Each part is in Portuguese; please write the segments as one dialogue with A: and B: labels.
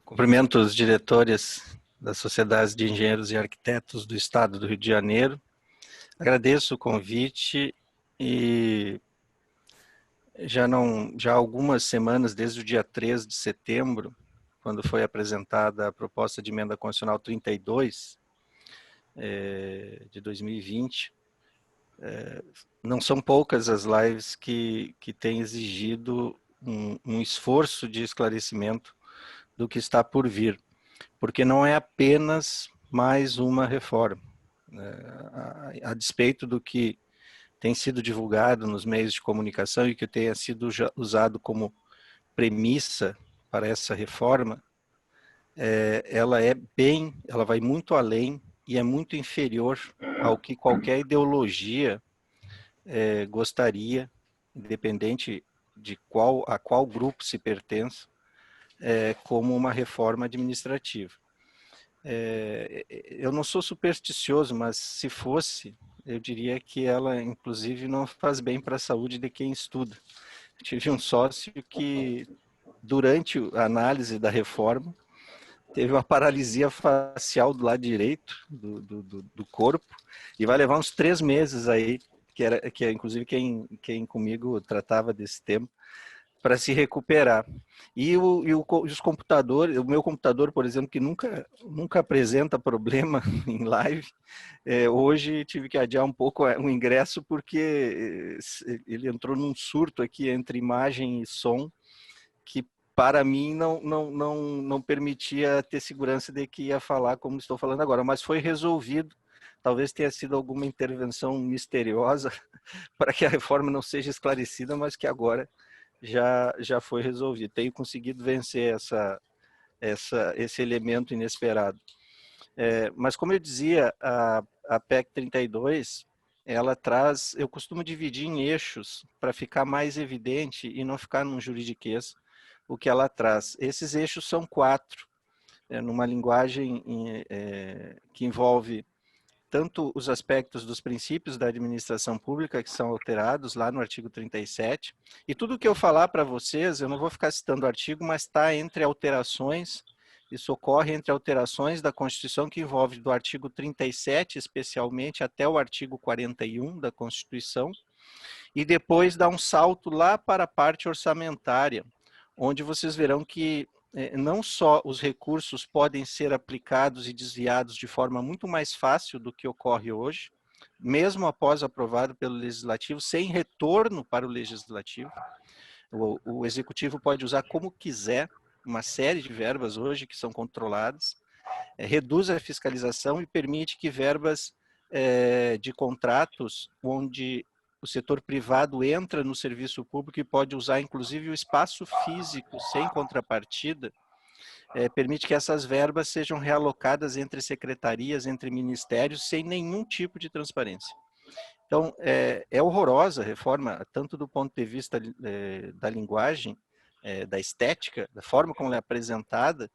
A: Cumprimento os diretores das Sociedades de Engenheiros e Arquitetos do Estado do Rio de Janeiro. Agradeço o convite e já há algumas semanas, desde o dia 3 de setembro, quando foi apresentada a proposta de emenda constitucional 32 de 2020, não são poucas as lives que têm exigido um esforço de esclarecimento do que está por vir, porque não é apenas mais uma reforma. A despeito do que tem sido divulgado nos meios de comunicação e que tenha sido usado como premissa para essa reforma, ela vai muito além e é muito inferior ao que qualquer ideologia gostaria, independente de a qual grupo se pertence, como uma reforma administrativa. Eu não sou supersticioso, mas se fosse, eu diria que ela, inclusive, não faz bem para a saúde de quem estuda. Eu tive um sócio que, durante a análise da reforma, teve uma paralisia facial do lado direito do corpo e vai levar uns 3 meses aí, que é inclusive quem comigo tratava desse tema, para se recuperar. E os computadores, o meu computador, por exemplo, que nunca apresenta problema em live, hoje tive que adiar um pouco o ingresso porque ele entrou num surto aqui entre imagem e som que para mim não permitia ter segurança de que ia falar como estou falando agora, mas foi resolvido. Talvez tenha sido alguma intervenção misteriosa para que a reforma não seja esclarecida, mas que agora já foi resolvido. Tenho conseguido vencer esse elemento inesperado. Mas como eu dizia, a PEC 32, ela traz, eu costumo dividir em eixos para ficar mais evidente e não ficar num juridiquês o que ela traz. Esses eixos são 4, numa linguagem que envolve tanto os aspectos dos princípios da administração pública, que são alterados lá no artigo 37, e tudo que eu falar para vocês, eu não vou ficar citando o artigo, mas está entre alterações, isso ocorre entre alterações da Constituição, que envolve do artigo 37, especialmente, até o artigo 41 da Constituição, e depois dá um salto lá para a parte orçamentária, onde vocês verão que não só os recursos podem ser aplicados e desviados de forma muito mais fácil do que ocorre hoje, mesmo após aprovado pelo Legislativo, sem retorno para o Legislativo. O Executivo pode usar como quiser uma série de verbas hoje que são controladas, reduz a fiscalização e permite que verbas de contratos onde o setor privado entra no serviço público e pode usar, inclusive, o espaço físico sem contrapartida, permite que essas verbas sejam realocadas entre secretarias, entre ministérios, sem nenhum tipo de transparência. Então, é horrorosa a reforma, tanto do ponto de vista da linguagem, da estética, da forma como ela é apresentada,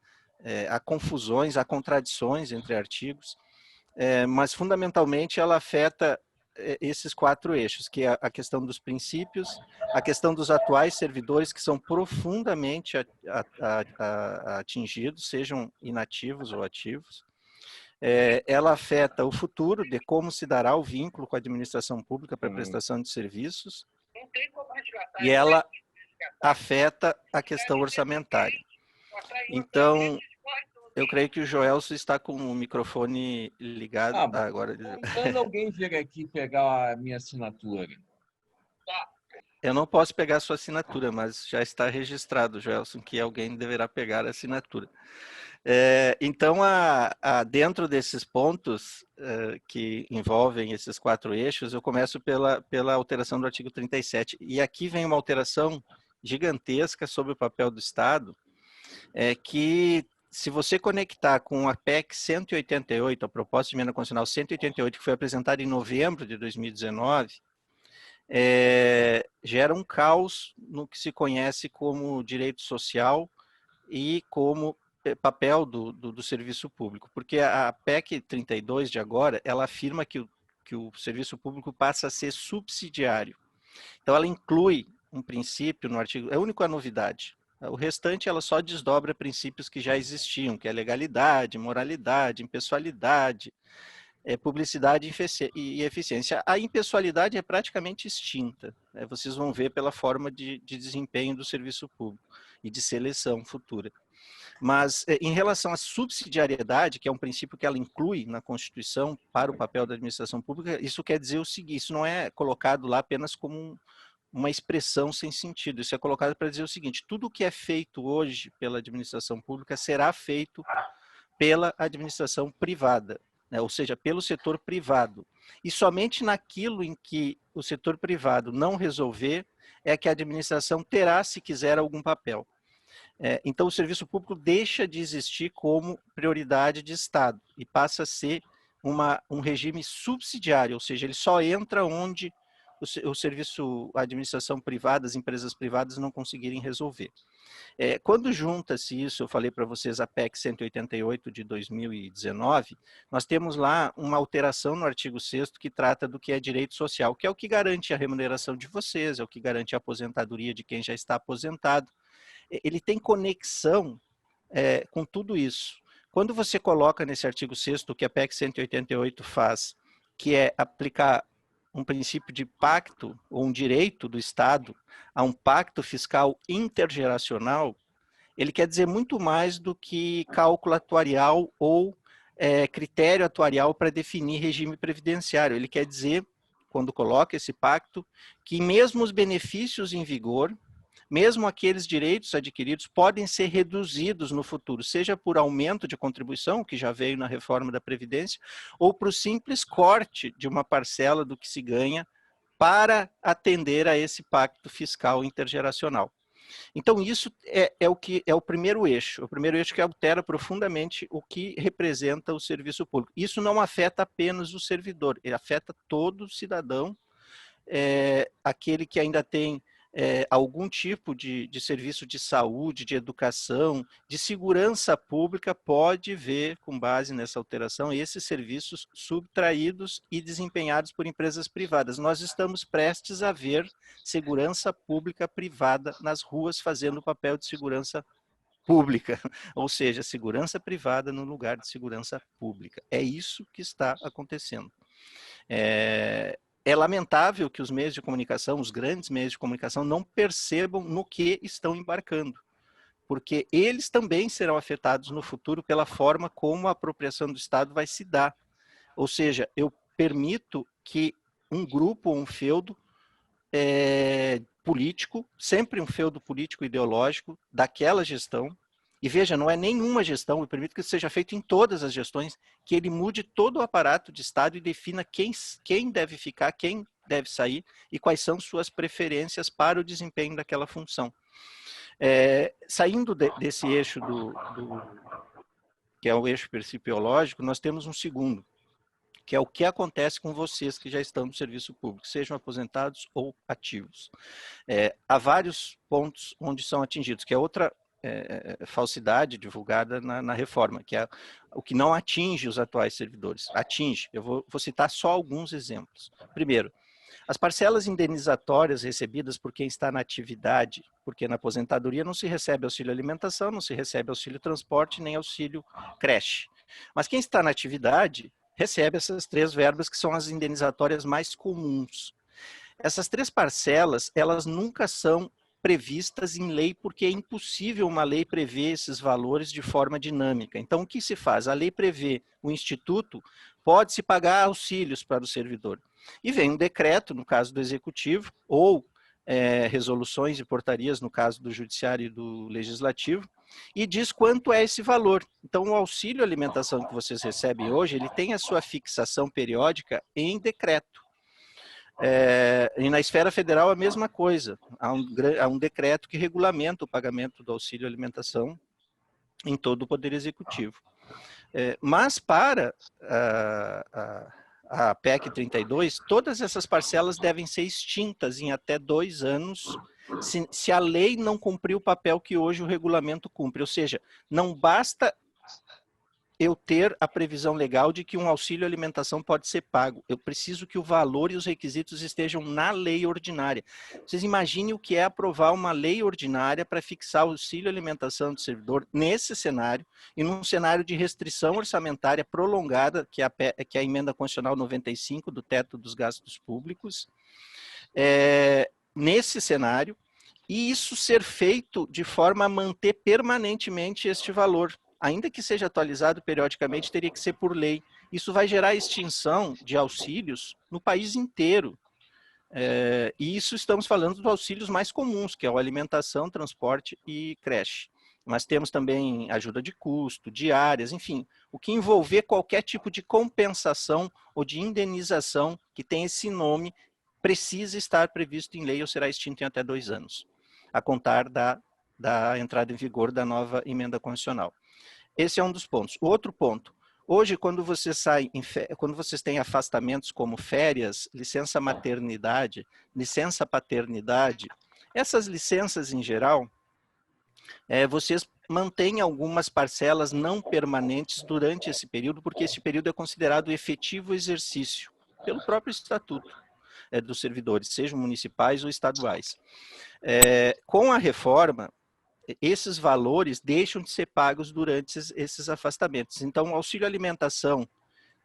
A: há confusões, há contradições entre artigos, mas fundamentalmente ela afeta esses 4 eixos, que é a questão dos princípios, a questão dos atuais servidores que são profundamente atingidos, sejam inativos ou ativos. Ela afeta o futuro de como se dará o vínculo com a administração pública para a prestação de serviços, e ela afeta a questão orçamentária. Então, eu creio que o Joelso está com o microfone ligado agora.
B: Quando alguém vier aqui pegar a minha assinatura?
A: Eu não posso pegar a sua assinatura, mas já está registrado, Joelson, que alguém deverá pegar a assinatura. Então, dentro desses pontos que envolvem esses 4 eixos, eu começo pela alteração do artigo 37. E aqui vem uma alteração gigantesca sobre o papel do Estado, que se você conectar com a PEC 188, a proposta de emenda constitucional 188, que foi apresentada em novembro de 2019, gera um caos no que se conhece como direito social e como papel do serviço público, porque a PEC 32 de agora, ela afirma que o serviço público passa a ser subsidiário. Então, ela inclui um princípio no artigo, é a única novidade, O restante, ela só desdobra princípios que já existiam, que é legalidade, moralidade, impessoalidade, publicidade e eficiência. A impessoalidade é praticamente extinta, né? Vocês vão ver pela forma de desempenho do serviço público e de seleção futura. Mas, em relação à subsidiariedade, que é um princípio que ela inclui na Constituição para o papel da administração pública, isso quer dizer o seguinte, isso não é colocado lá apenas como uma expressão sem sentido, isso é colocado para dizer o seguinte, tudo que é feito hoje pela administração pública será feito pela administração privada, né? Ou seja, pelo setor privado. E somente naquilo em que o setor privado não resolver, é que a administração terá, se quiser, algum papel. Então, o serviço público deixa de existir como prioridade de Estado e passa a ser um regime subsidiário, ou seja, ele só entra onde o serviço, a administração privada, as empresas privadas não conseguirem resolver. Quando junta-se isso, eu falei para vocês a PEC 188 de 2019, nós temos lá uma alteração no artigo 6º que trata do que é direito social, que é o que garante a remuneração de vocês, é o que garante a aposentadoria de quem já está aposentado. Ele tem conexão com tudo isso. Quando você coloca nesse artigo 6º o que a PEC 188 faz, que é aplicar um princípio de pacto, ou um direito do Estado, a um pacto fiscal intergeracional, ele quer dizer muito mais do que cálculo atuarial ou critério atuarial para definir regime previdenciário. Ele quer dizer, quando coloca esse pacto, que mesmo os benefícios em vigor, mesmo aqueles direitos adquiridos podem ser reduzidos no futuro, seja por aumento de contribuição, que já veio na reforma da Previdência, ou por simples corte de uma parcela do que se ganha para atender a esse pacto fiscal intergeracional. Então, isso é o primeiro eixo que altera profundamente o que representa o serviço público. Isso não afeta apenas o servidor, ele afeta todo cidadão, aquele que ainda tem algum tipo de serviço de saúde, de educação, de segurança pública, pode ver, com base nessa alteração, esses serviços subtraídos e desempenhados por empresas privadas. Nós estamos prestes a ver segurança pública privada nas ruas fazendo o papel de segurança pública, ou seja, segurança privada no lugar de segurança pública. É isso que está acontecendo. É lamentável que os meios de comunicação, os grandes meios de comunicação, não percebam no que estão embarcando, porque eles também serão afetados no futuro pela forma como a apropriação do Estado vai se dar. Ou seja, eu permito que um grupo ou um feudo político, sempre um feudo político ideológico daquela gestão, e veja, não é nenhuma gestão, eu permito que isso seja feito em todas as gestões, que ele mude todo o aparato de Estado e defina quem deve ficar, quem deve sair e quais são suas preferências para o desempenho daquela função. Saindo desse eixo que é o eixo principiológico, nós temos um segundo, que é o que acontece com vocês que já estão no serviço público, sejam aposentados ou ativos. Há vários pontos onde são atingidos, que é outra falsidade divulgada na reforma, que é o que não atinge os atuais servidores. Atinge, eu vou citar só alguns exemplos. Primeiro, as parcelas indenizatórias recebidas por quem está na atividade, porque na aposentadoria não se recebe auxílio alimentação, não se recebe auxílio transporte, nem auxílio creche. Mas quem está na atividade recebe essas 3 verbas que são as indenizatórias mais comuns. Essas 3 parcelas, elas nunca são previstas em lei, porque é impossível uma lei prever esses valores de forma dinâmica. Então, o que se faz? A lei prevê o instituto, pode-se pagar auxílios para o servidor. E vem um decreto, no caso do executivo, ou resoluções e portarias, no caso do judiciário e do legislativo, e diz quanto é esse valor. Então, o auxílio alimentação que vocês recebem hoje, ele tem a sua fixação periódica em decreto. E na esfera federal a mesma coisa, há um decreto que regulamenta o pagamento do auxílio alimentação em todo o Poder Executivo. Mas para a PEC 32, todas essas parcelas devem ser extintas em até 2 anos, se a lei não cumprir o papel que hoje o regulamento cumpre, ou seja, não basta eu ter a previsão legal de que um auxílio alimentação pode ser pago. Eu preciso que o valor e os requisitos estejam na lei ordinária. Vocês imaginem o que é aprovar uma lei ordinária para fixar o auxílio alimentação do servidor nesse cenário, e num cenário de restrição orçamentária prolongada, que é a emenda constitucional 95 do teto dos gastos públicos, nesse cenário, e isso ser feito de forma a manter permanentemente este valor. Ainda que seja atualizado periodicamente, teria que ser por lei. Isso vai gerar extinção de auxílios no país inteiro. E isso estamos falando dos auxílios mais comuns, que é a alimentação, transporte e creche. Mas temos também ajuda de custo, diárias, enfim, o que envolver qualquer tipo de compensação ou de indenização que tem esse nome, precisa estar previsto em lei ou será extinto em até 2 anos, a contar da entrada em vigor da nova emenda constitucional. Esse é um dos pontos. O outro ponto, hoje, quando quando vocês têm afastamentos como férias, licença maternidade, licença paternidade, essas licenças em geral, vocês mantêm algumas parcelas não permanentes durante esse período, porque esse período é considerado efetivo exercício, pelo próprio estatuto dos servidores, sejam municipais ou estaduais. Com a reforma, esses valores deixam de ser pagos durante esses afastamentos. Então, o auxílio alimentação,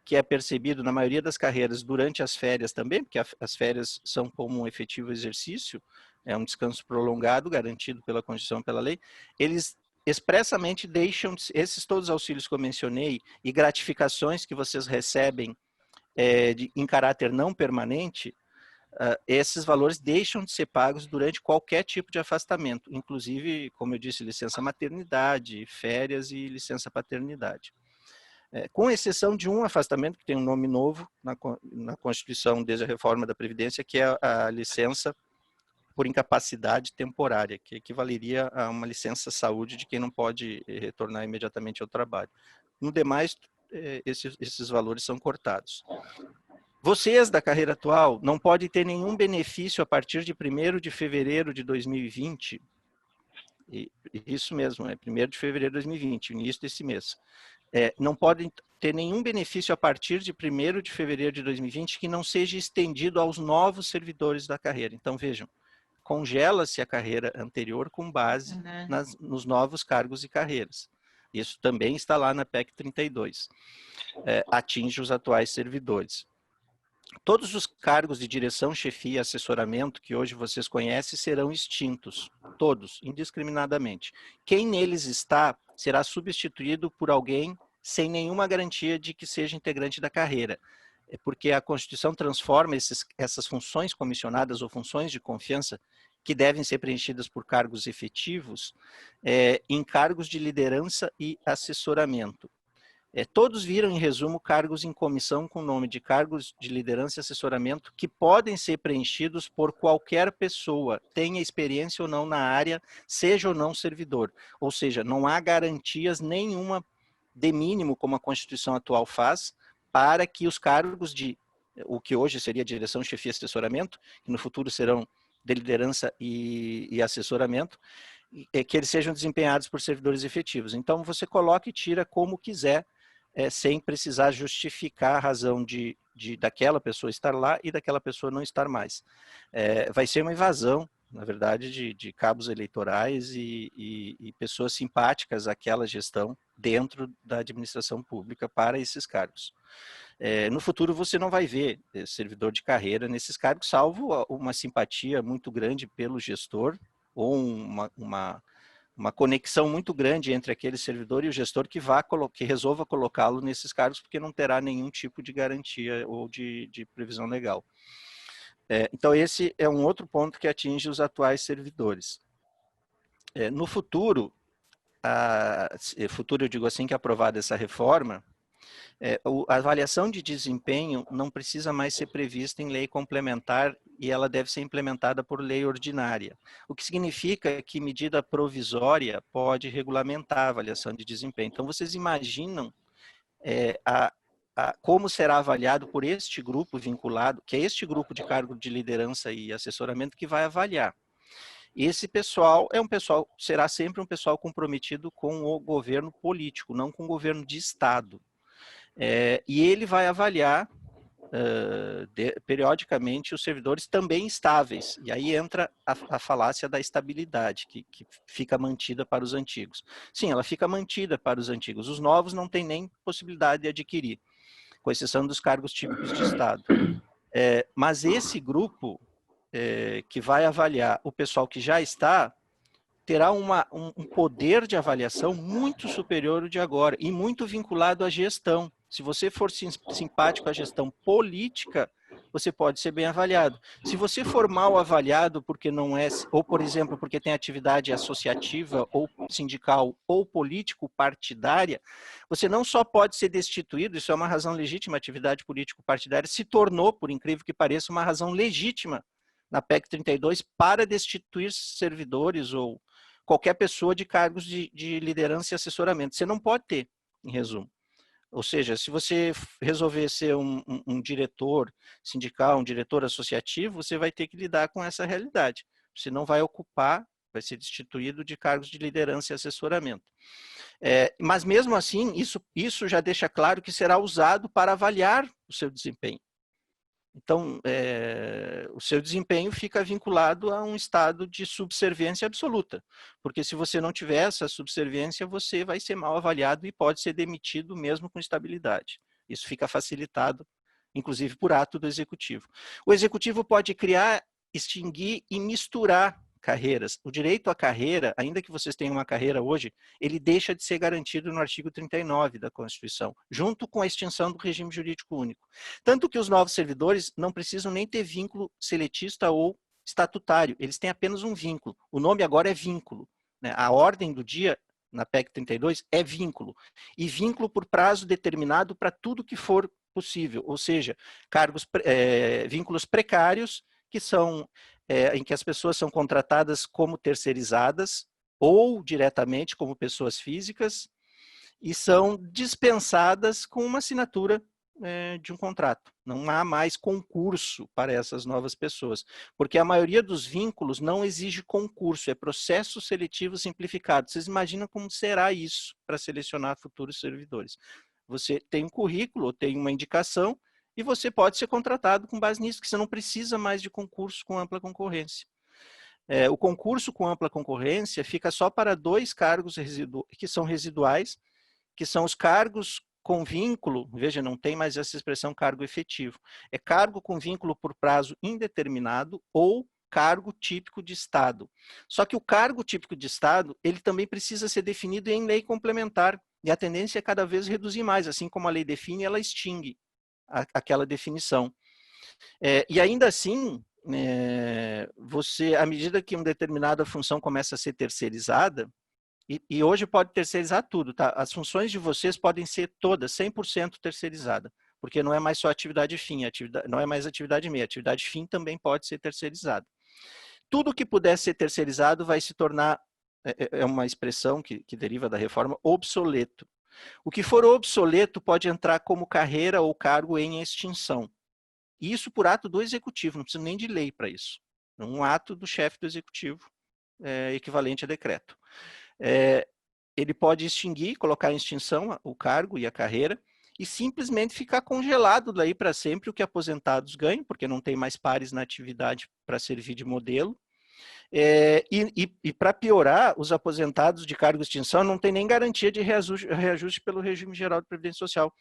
A: que é percebido na maioria das carreiras durante as férias também, porque as férias são como um efetivo exercício, é um descanso prolongado, garantido pela Constituição e pela lei, eles expressamente deixam, esses todos os auxílios que eu mencionei, e gratificações que vocês recebem em caráter não permanente, esses valores deixam de ser pagos durante qualquer tipo de afastamento, inclusive, como eu disse, licença maternidade, férias e licença paternidade. Com exceção de um afastamento, que tem um nome novo na Constituição desde a reforma da Previdência, que é a licença por incapacidade temporária, que equivaleria a uma licença saúde de quem não pode retornar imediatamente ao trabalho. No demais, esses valores são cortados. Vocês da carreira atual não podem ter nenhum benefício a partir de 1º de fevereiro de 2020, isso mesmo, 1º de fevereiro de 2020, início desse mês. Não podem ter nenhum benefício a partir de 1º de fevereiro de 2020 que não seja estendido aos novos servidores da carreira. Então, vejam, congela-se a carreira anterior com base nos novos cargos e carreiras. Isso também está lá na PEC 32. Atinge os atuais servidores. Todos os cargos de direção, chefia e assessoramento que hoje vocês conhecem serão extintos, todos, indiscriminadamente. Quem neles está será substituído por alguém sem nenhuma garantia de que seja integrante da carreira, porque a Constituição transforma essas funções comissionadas ou funções de confiança, que devem ser preenchidas por cargos efetivos, em cargos de liderança e assessoramento. Todos viram, em resumo, cargos em comissão com o nome de cargos de liderança e assessoramento que podem ser preenchidos por qualquer pessoa, tenha experiência ou não na área, seja ou não servidor. Ou seja, não há garantias nenhuma de mínimo, como a Constituição atual faz, para que os cargos de, o que hoje seria direção, chefia e assessoramento, que no futuro serão de liderança e assessoramento, que eles sejam desempenhados por servidores efetivos. Então, você coloca e tira como quiser, sem precisar justificar a razão daquela pessoa estar lá e daquela pessoa não estar mais. Vai ser uma invasão, na verdade, de cabos eleitorais e pessoas simpáticas àquela gestão dentro da administração pública para esses cargos. No futuro, você não vai ver servidor de carreira nesses cargos, salvo uma simpatia muito grande pelo gestor ou uma conexão muito grande entre aquele servidor e o gestor que resolva colocá-lo nesses cargos, porque não terá nenhum tipo de garantia ou de previsão legal. Então, esse é um outro ponto que atinge os atuais servidores. No futuro, eu digo assim que aprovada essa reforma, a avaliação de desempenho não precisa mais ser prevista em lei complementar e ela deve ser implementada por lei ordinária. O que significa que medida provisória pode regulamentar a avaliação de desempenho. Então, vocês imaginam como será avaliado por este grupo vinculado, que é este grupo de cargo de liderança e assessoramento que vai avaliar. Esse pessoal é um pessoal, será sempre um pessoal comprometido com o governo político, não com o governo de Estado. E ele vai avaliar periodicamente os servidores também estáveis. E aí entra a falácia da estabilidade, que fica mantida para os antigos. Sim, ela fica mantida para os antigos. Os novos não têm nem possibilidade de adquirir, com exceção dos cargos típicos de Estado. Mas esse grupo que vai avaliar o pessoal que já está, terá um poder de avaliação muito superior ao de agora e muito vinculado à gestão. Se você for simpático à gestão política, você pode ser bem avaliado. Se você for mal avaliado porque não é, ou por exemplo, porque tem atividade associativa ou sindical ou político partidária, você não só pode ser destituído, isso é uma razão legítima, atividade político partidária se tornou, por incrível que pareça, uma razão legítima na PEC 32 para destituir servidores ou qualquer pessoa de cargos de liderança e assessoramento. Você não pode ter, em resumo. Ou seja, se você resolver ser um diretor sindical, um diretor associativo, você vai ter que lidar com essa realidade. Você não vai ocupar, vai ser destituído de cargos de liderança e assessoramento. Mas mesmo assim, isso já deixa claro que será usado para avaliar o seu desempenho. Então, o seu desempenho fica vinculado a um estado de subserviência absoluta, porque se você não tiver essa subserviência, você vai ser mal avaliado e pode ser demitido mesmo com estabilidade. Isso fica facilitado, inclusive, por ato do executivo. O executivo pode criar, extinguir e misturar carreiras. O direito à carreira, ainda que vocês tenham uma carreira hoje, ele deixa de ser garantido no artigo 39 da Constituição, junto com a extinção do regime jurídico único. Tanto que os novos servidores não precisam nem ter vínculo seletista ou estatutário, eles têm apenas um vínculo. O nome agora é vínculo. Né? A ordem do dia, na PEC 32, é vínculo. E vínculo por prazo determinado para tudo que for possível, ou seja, vínculos precários, que são em que as pessoas são contratadas como terceirizadas ou diretamente como pessoas físicas e são dispensadas com uma assinatura de um contrato. Não há mais concurso para essas novas pessoas, porque a maioria dos vínculos não exige concurso, é processo seletivo simplificado. Vocês imaginam como será isso para selecionar futuros servidores? Você tem um currículo, tem uma indicação, e você pode ser contratado com base nisso, que você não precisa mais de concurso com ampla concorrência. O concurso com ampla concorrência fica só para 2 cargos que são residuais, que são os cargos com vínculo, veja, não tem mais essa expressão cargo efetivo, é cargo com vínculo por prazo indeterminado ou cargo típico de Estado. Só que o cargo típico de Estado, ele também precisa ser definido em lei complementar, e a tendência é cada vez reduzir mais, assim como a lei define, ela extingue aquela definição. E ainda assim, você, à medida que uma determinada função começa a ser terceirizada, e hoje pode terceirizar tudo, tá? As funções de vocês podem ser todas 100% terceirizadas, porque não é mais só atividade fim, não é mais atividade meia, atividade fim também pode ser terceirizada. Tudo que puder ser terceirizado vai se tornar, é uma expressão que deriva da reforma, obsoleto. O que for obsoleto pode entrar como carreira ou cargo em extinção. E isso por ato do executivo, não precisa nem de lei para isso. Um ato do chefe do executivo, equivalente a decreto. Ele pode extinguir, colocar em extinção o cargo e a carreira, e simplesmente ficar congelado daí para sempre o que aposentados ganham, porque não tem mais pares na atividade para servir de modelo. E para piorar, os aposentados de cargo de extinção não têm nem garantia de reajuste pelo regime geral de previdência social.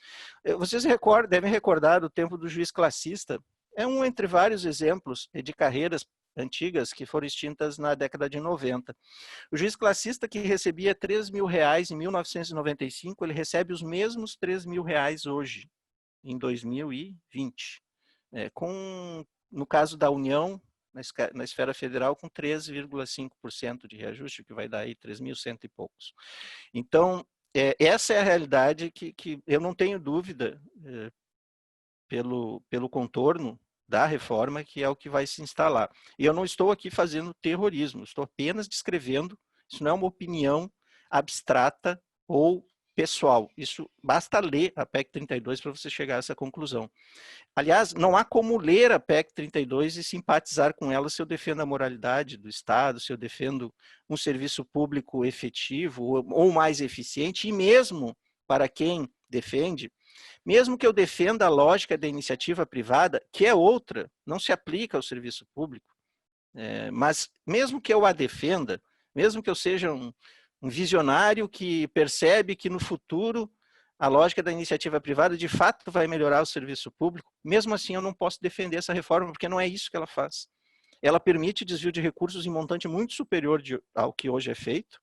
A: Vocês devem recordar o tempo do juiz classista, é um entre vários exemplos de carreiras antigas que foram extintas na década de 90. O juiz classista que recebia R$3.000 em 1995, ele recebe os mesmos R$3.000 hoje, em 2020. No caso da União, na esfera federal, com 13,5% de reajuste, que vai dar aí 3.100 e poucos. Então, essa é a realidade que eu não tenho dúvida, pelo contorno da reforma, que é o que vai se instalar. E eu não estou aqui fazendo terrorismo, estou apenas descrevendo, isso não é uma opinião abstrata ou pessoal. Isso basta ler a PEC 32 para você chegar a essa conclusão. Aliás, não há como ler a PEC 32 e simpatizar com ela se eu defendo a moralidade do Estado, se eu defendo um serviço público efetivo ou mais eficiente, e mesmo para quem defende, mesmo que eu defenda a lógica da iniciativa privada, que é outra, não se aplica ao serviço público, mas mesmo que eu a defenda, mesmo que eu seja um visionário que percebe que no futuro a lógica da iniciativa privada de fato vai melhorar o serviço público, mesmo assim eu não posso defender essa reforma, porque não é isso que ela faz. Ela permite desvio de recursos em montante muito superior ao que hoje é feito,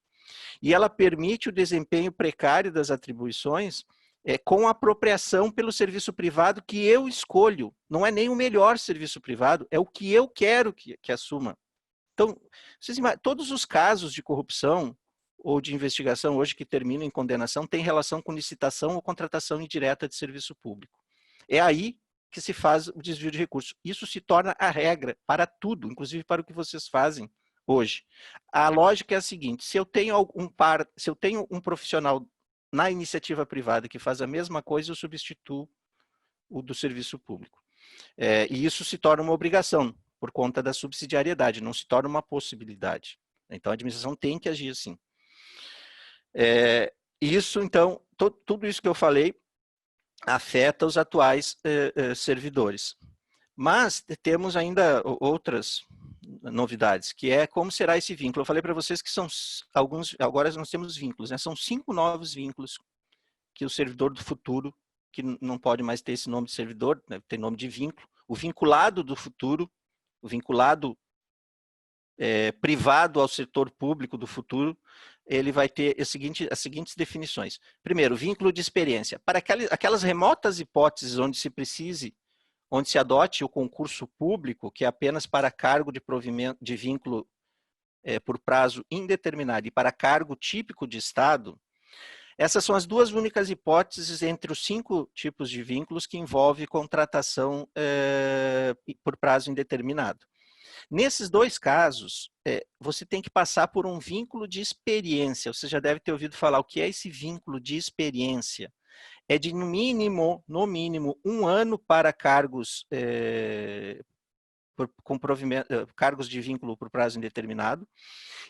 A: e ela permite o desempenho precário das atribuições com apropriação pelo serviço privado que eu escolho. Não é nem o melhor serviço privado, é o que eu quero que assuma. Então, todos os casos de corrupção ou de investigação hoje que terminam em condenação têm relação com licitação ou contratação indireta de serviço público. É aí que se faz o desvio de recursos. Isso se torna a regra para tudo, inclusive para o que vocês fazem hoje. A lógica é a seguinte: se eu tenho um profissional na iniciativa privada que faz a mesma coisa, eu substituo o do serviço público. E isso se torna uma obrigação, por conta da subsidiariedade, não se torna uma possibilidade. Então, a administração tem que agir assim. Isso, então, tudo isso que eu falei afeta os atuais servidores. Mas temos ainda outras novidades, que é como será esse vínculo. Eu falei para vocês que são alguns, agora nós temos vínculos, né? São 5 novos vínculos que o servidor do futuro, que não pode mais ter esse nome de servidor, né, tem nome de vínculo, o vinculado do futuro, o vinculado privado ao setor público do futuro, ele vai ter as seguintes definições. Primeiro, vínculo de experiência. Para aquelas remotas hipóteses onde se precise, onde se adote o concurso público, que é apenas para cargo de provimento de vínculo por prazo indeterminado e para cargo típico de Estado, essas são as duas únicas hipóteses entre os 5 tipos de vínculos que envolve contratação por prazo indeterminado. Nesses 2 casos, você tem que passar por um vínculo de experiência. Você já deve ter ouvido falar o que é esse vínculo de experiência. É de, no mínimo, 1 ano para cargos cargos de vínculo por prazo indeterminado,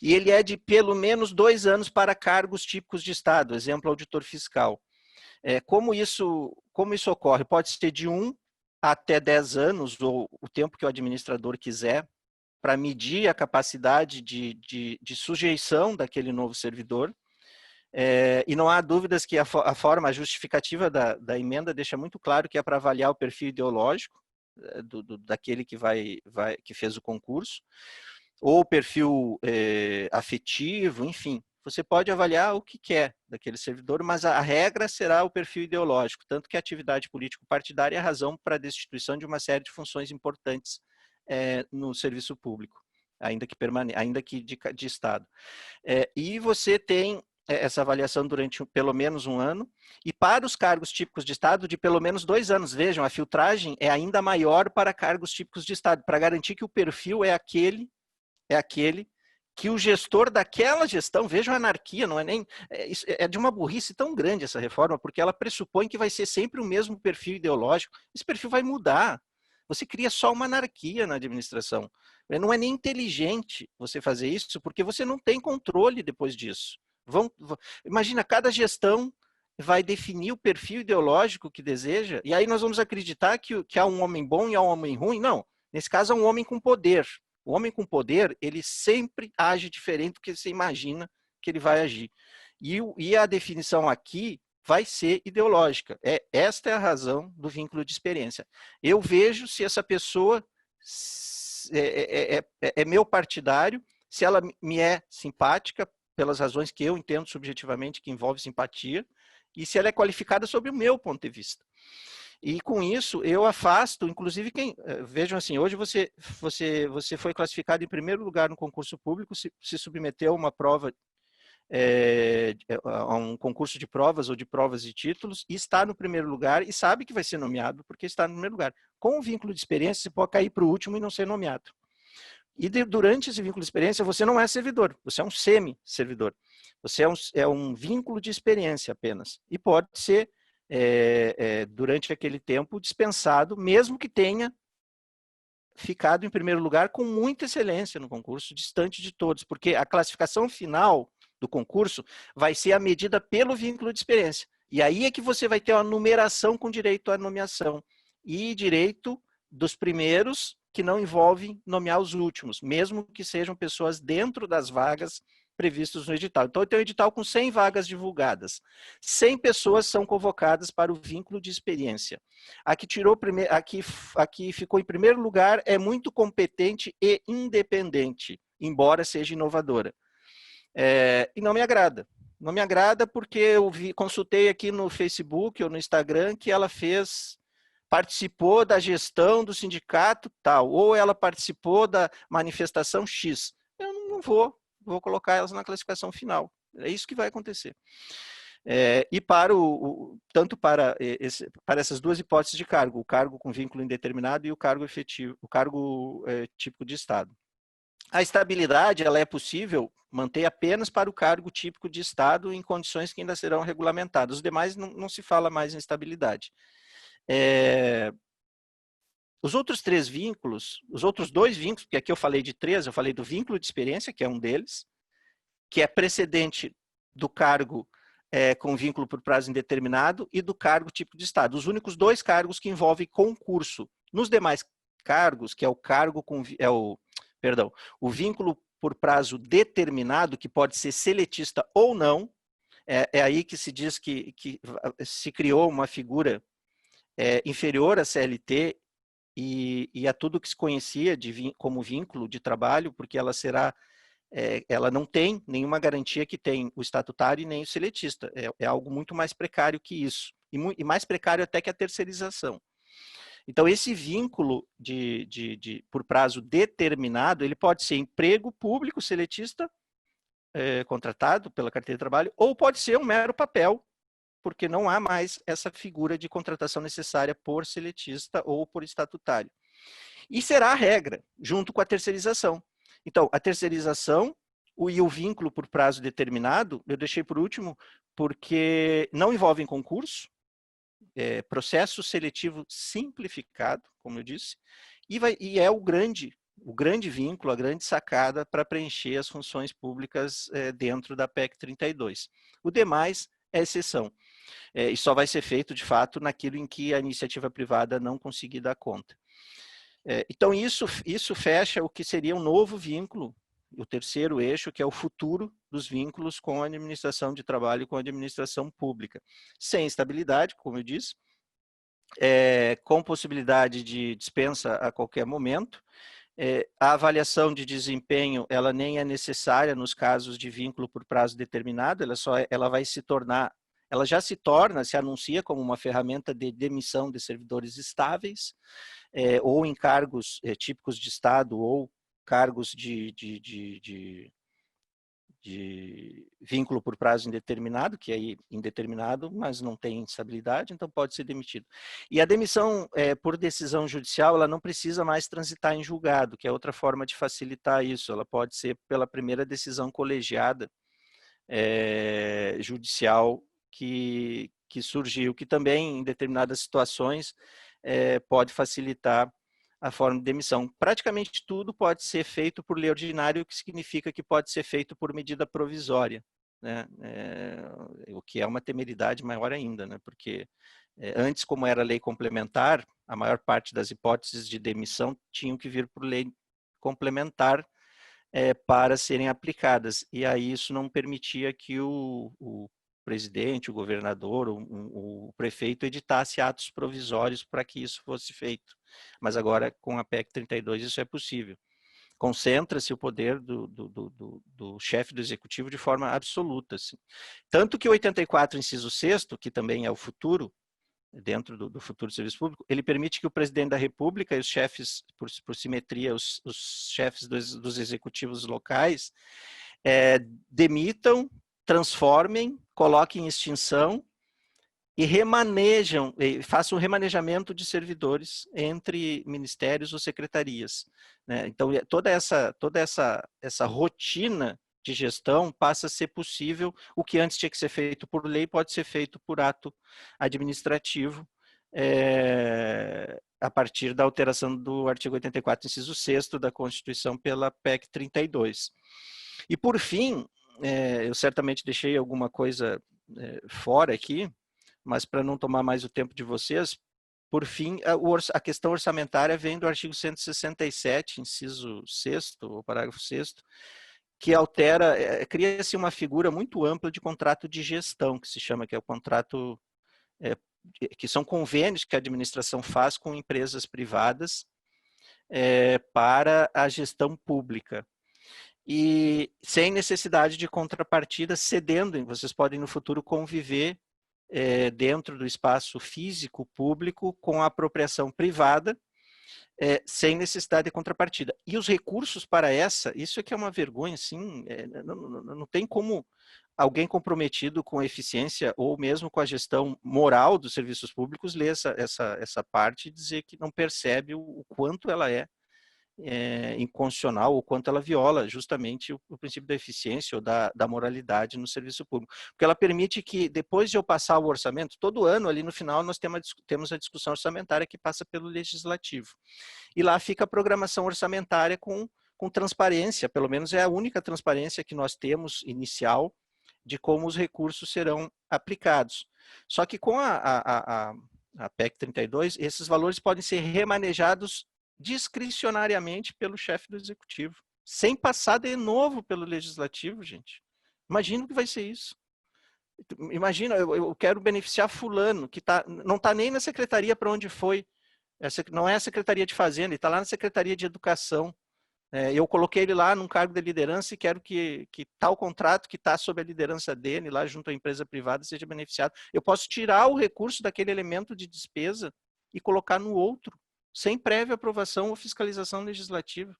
A: e ele é de pelo menos 2 anos para cargos típicos de Estado, exemplo, auditor fiscal. Como isso ocorre? Pode ser de 1 até 10 anos, ou o tempo que o administrador quiser, para medir a capacidade de sujeição daquele novo servidor. E não há dúvidas que a justificativa da emenda deixa muito claro que é para avaliar o perfil ideológico daquele que fez o concurso, ou o perfil afetivo, enfim. Você pode avaliar o que quer daquele servidor, mas a regra será o perfil ideológico, tanto que a atividade político-partidária é a razão para a destituição de uma série de funções importantes no serviço público, ainda que de Estado. E você tem essa avaliação durante pelo menos 1 ano, e para os cargos típicos de Estado, de pelo menos 2 anos. Vejam, a filtragem é ainda maior para cargos típicos de Estado, para garantir que o perfil é aquele que o gestor daquela gestão, vejam a anarquia, não é nem... É de uma burrice tão grande essa reforma, porque ela pressupõe que vai ser sempre o mesmo perfil ideológico. Esse perfil vai mudar. Você cria só uma anarquia na administração. Não é nem inteligente você fazer isso, porque você não tem controle depois disso. Imagina, cada gestão vai definir o perfil ideológico que deseja, e aí nós vamos acreditar que há um homem bom e há um homem ruim? Não. Nesse caso, há um homem com poder. O homem com poder, ele sempre age diferente do que você imagina que ele vai agir. E a definição aqui vai ser ideológica. Esta é a razão do vínculo de experiência. Eu vejo se essa pessoa é meu partidário, se ela me é simpática, pelas razões que eu entendo subjetivamente que envolve simpatia, e se ela é qualificada sob o meu ponto de vista. E com isso eu afasto, inclusive vejam assim, hoje você foi classificado em primeiro lugar no concurso público, se submeteu a uma prova, a um concurso de provas ou de provas e títulos, e está no primeiro lugar e sabe que vai ser nomeado porque está no primeiro lugar. Com o vínculo de experiência, você pode cair para o último e não ser nomeado. E durante esse vínculo de experiência, você não é servidor, você é um semi-servidor. Você é um vínculo de experiência apenas. E pode ser, durante aquele tempo, dispensado, mesmo que tenha ficado em primeiro lugar com muita excelência no concurso, distante de todos, porque a classificação final do concurso vai ser a medida pelo vínculo de experiência. E aí é que você vai ter uma numeração com direito à nomeação e direito dos primeiros que não envolvem nomear os últimos, mesmo que sejam pessoas dentro das vagas previstas no edital. Então, eu tenho um edital com 100 vagas divulgadas. 100 pessoas são convocadas para o vínculo de experiência. A que ficou em primeiro lugar é muito competente e independente, embora seja inovadora. E não me agrada. Não me agrada porque eu consultei aqui no Facebook ou no Instagram que ela participou da gestão do sindicato tal, ou ela participou da manifestação X. Eu não vou colocar elas na classificação final. É isso que vai acontecer. E tanto para essas duas hipóteses de cargo, o cargo com vínculo indeterminado e o cargo efetivo, o cargo típico de Estado. A estabilidade ela é possível manter apenas para o cargo típico de Estado em condições que ainda serão regulamentadas. Os demais não se fala mais em estabilidade. Os outros três vínculos, os outros dois vínculos, porque aqui eu falei de três, eu falei do vínculo de experiência, que é um deles, que é precedente do cargo com vínculo por prazo indeterminado e do cargo típico de Estado. Os únicos dois cargos que envolvem concurso. Nos demais cargos, que é o cargo com o vínculo por prazo determinado, que pode ser seletista ou não, é aí que se diz que se criou uma figura inferior à CLT e a tudo que se conhecia como vínculo de trabalho, porque ela não tem nenhuma garantia que tem o estatutário e nem o seletista. É algo muito mais precário que isso. E mais precário até que a terceirização. Então, esse vínculo por prazo determinado, ele pode ser emprego público seletista, contratado pela carteira de trabalho, ou pode ser um mero papel, porque não há mais essa figura de contratação necessária por seletista ou por estatutário. E será a regra, junto com a terceirização. Então, a terceirização e o vínculo por prazo determinado, eu deixei por último, porque não envolvem concurso, processo seletivo simplificado, como eu disse, e é o grande vínculo, a grande sacada para preencher as funções públicas dentro da PEC 32. O demais é exceção. E só vai ser feito, de fato, naquilo em que a iniciativa privada não conseguir dar conta. Então, isso fecha o que seria um novo vínculo, o terceiro eixo, que é o futuro dos vínculos com a administração de trabalho e com a administração pública. Sem estabilidade, como eu disse, com possibilidade de dispensa a qualquer momento. A avaliação de desempenho, ela nem é necessária nos casos de vínculo por prazo determinado, ela vai se tornar, ela já se anuncia como uma ferramenta de demissão de servidores estáveis, ou em cargos típicos de Estado, ou cargos de vínculo por prazo indeterminado, que é indeterminado, mas não tem estabilidade, então pode ser demitido. E a demissão por decisão judicial, ela não precisa mais transitar em julgado, que é outra forma de facilitar isso. Ela pode ser pela primeira decisão colegiada judicial que surgiu, que também, em determinadas situações, pode facilitar a forma de demissão. Praticamente tudo pode ser feito por lei ordinária, o que significa que pode ser feito por medida provisória, né? O que é uma temeridade maior ainda, né? Porque antes, como era lei complementar, a maior parte das hipóteses de demissão tinham que vir por lei complementar para serem aplicadas, e aí isso não permitia que o presidente, o governador, o prefeito editasse atos provisórios para que isso fosse feito. Mas agora, com a PEC 32, isso é possível. Concentra-se o poder do chefe do executivo de forma absoluta. Assim. Tanto que o 84, inciso 6º, que também é o futuro, dentro do futuro do serviço público, ele permite que o presidente da República e os chefes, por simetria, os chefes dos executivos locais, demitam, transformem, coloquem em extinção e remanejam, façam um remanejamento de servidores entre ministérios ou secretarias, né? Então, toda essa rotina de gestão passa a ser possível. O que antes tinha que ser feito por lei pode ser feito por ato administrativo, a partir da alteração do artigo 84, inciso 6º da Constituição pela PEC 32. E, por fim, eu certamente deixei alguma coisa fora aqui, mas para não tomar mais o tempo de vocês, por fim, a questão orçamentária vem do artigo 167, inciso 6º, ou parágrafo 6º, que altera, cria-se uma figura muito ampla de contrato de gestão, que se chama, que é o contrato, que são convênios que a administração faz com empresas privadas para a gestão pública. E sem necessidade de contrapartida, cedendo, vocês podem no futuro conviver dentro do espaço físico público com a apropriação privada, sem necessidade de contrapartida. E os recursos para isso é que é uma vergonha, assim, não tem como alguém comprometido com a eficiência ou mesmo com a gestão moral dos serviços públicos ler essa parte e dizer que não percebe o quanto ela é inconstitucional, o quanto ela viola justamente o princípio da eficiência ou da moralidade no serviço público. Porque ela permite que, depois de eu passar o orçamento, todo ano, ali no final, nós temos a discussão orçamentária que passa pelo Legislativo. E lá fica a programação orçamentária com transparência, pelo menos é a única transparência que nós temos inicial de como os recursos serão aplicados. Só que com a PEC 32, esses valores podem ser remanejados discricionariamente pelo chefe do executivo, sem passar de novo pelo legislativo, gente. Imagina o que vai ser isso. Imagina, eu quero beneficiar fulano, que não está nem na secretaria para onde foi, não é a Secretaria de Fazenda, ele está lá na Secretaria de Educação. Eu coloquei ele lá num cargo de liderança e quero que tal contrato que está sob a liderança dele, lá junto à empresa privada, seja beneficiado. Eu posso tirar o recurso daquele elemento de despesa e colocar no outro, sem prévia aprovação ou fiscalização legislativa.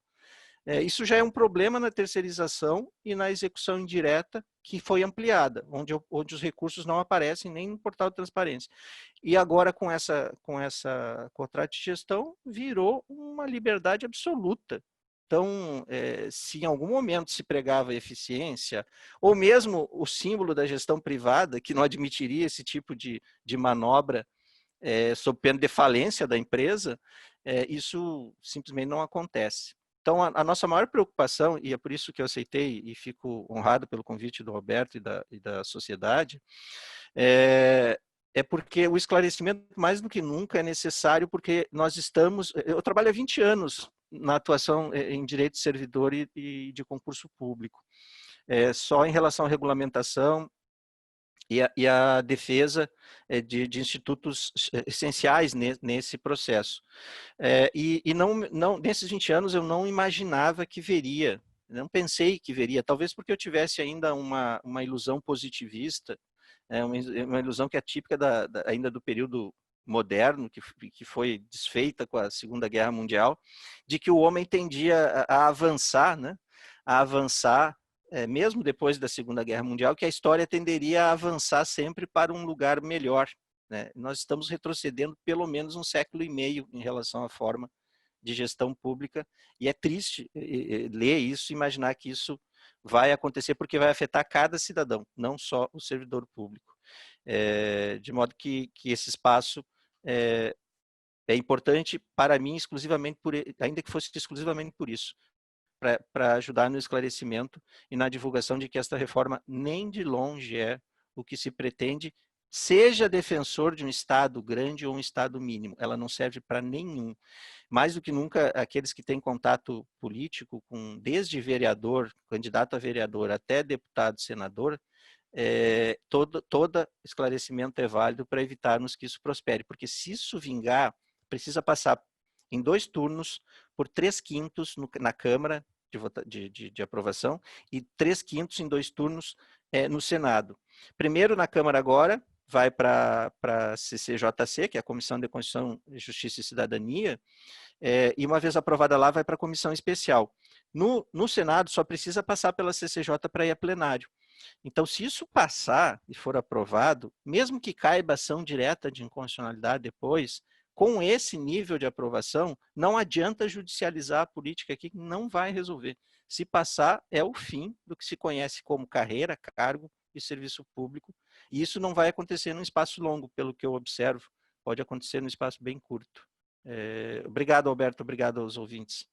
A: Isso já é um problema na terceirização e na execução indireta, que foi ampliada, onde os recursos não aparecem nem no portal de transparência. E agora, com essa contrato de gestão, virou uma liberdade absoluta. Então, se em algum momento se pregava eficiência, ou mesmo o símbolo da gestão privada, que não admitiria esse tipo de manobra, sob pena de falência da empresa, isso simplesmente não acontece. Então, a nossa maior preocupação, e é por isso que eu aceitei e fico honrado pelo convite do Roberto e da sociedade, é porque o esclarecimento, mais do que nunca, é necessário, porque eu trabalho há 20 anos na atuação em direito de servidor e de concurso público. Só em relação à regulamentação e a defesa de institutos essenciais nesse processo. E nesses 20 anos eu não imaginava que veria, não pensei que veria, talvez porque eu tivesse ainda uma ilusão positivista, uma ilusão que é típica ainda do período moderno, que foi desfeita com a Segunda Guerra Mundial, de que o homem tendia a avançar, né? A avançar, mesmo depois da Segunda Guerra Mundial, que a história tenderia a avançar sempre para um lugar melhor, né? Nós estamos retrocedendo pelo menos 1,5 séculos em relação à forma de gestão pública, e é triste ler isso e imaginar que isso vai acontecer, porque vai afetar cada cidadão, não só o servidor público. De modo que esse espaço é importante para mim, exclusivamente ainda que fosse exclusivamente por isso, para ajudar no esclarecimento e na divulgação de que esta reforma nem de longe é o que se pretende, seja defensor de um Estado grande ou um Estado mínimo. Ela não serve para nenhum. Mais do que nunca, aqueles que têm contato político, desde vereador, candidato a vereador, até deputado, senador, todo esclarecimento é válido para evitarmos que isso prospere, porque se isso vingar, precisa passar em 2 turnos, por 3/5 na Câmara de aprovação e 3/5 em 2 turnos no Senado. Primeiro na Câmara agora, vai para a CCJC, que é a Comissão de Constituição, Justiça e Cidadania, e uma vez aprovada lá, vai para a Comissão Especial. No Senado, só precisa passar pela CCJ para ir a plenário. Então, se isso passar e for aprovado, mesmo que caiba ação direta de inconstitucionalidade depois, com esse nível de aprovação, não adianta judicializar a política aqui, que não vai resolver. Se passar, é o fim do que se conhece como carreira, cargo e serviço público, e isso não vai acontecer num espaço longo, pelo que eu observo, pode acontecer num espaço bem curto. Obrigado, Alberto, obrigado aos ouvintes.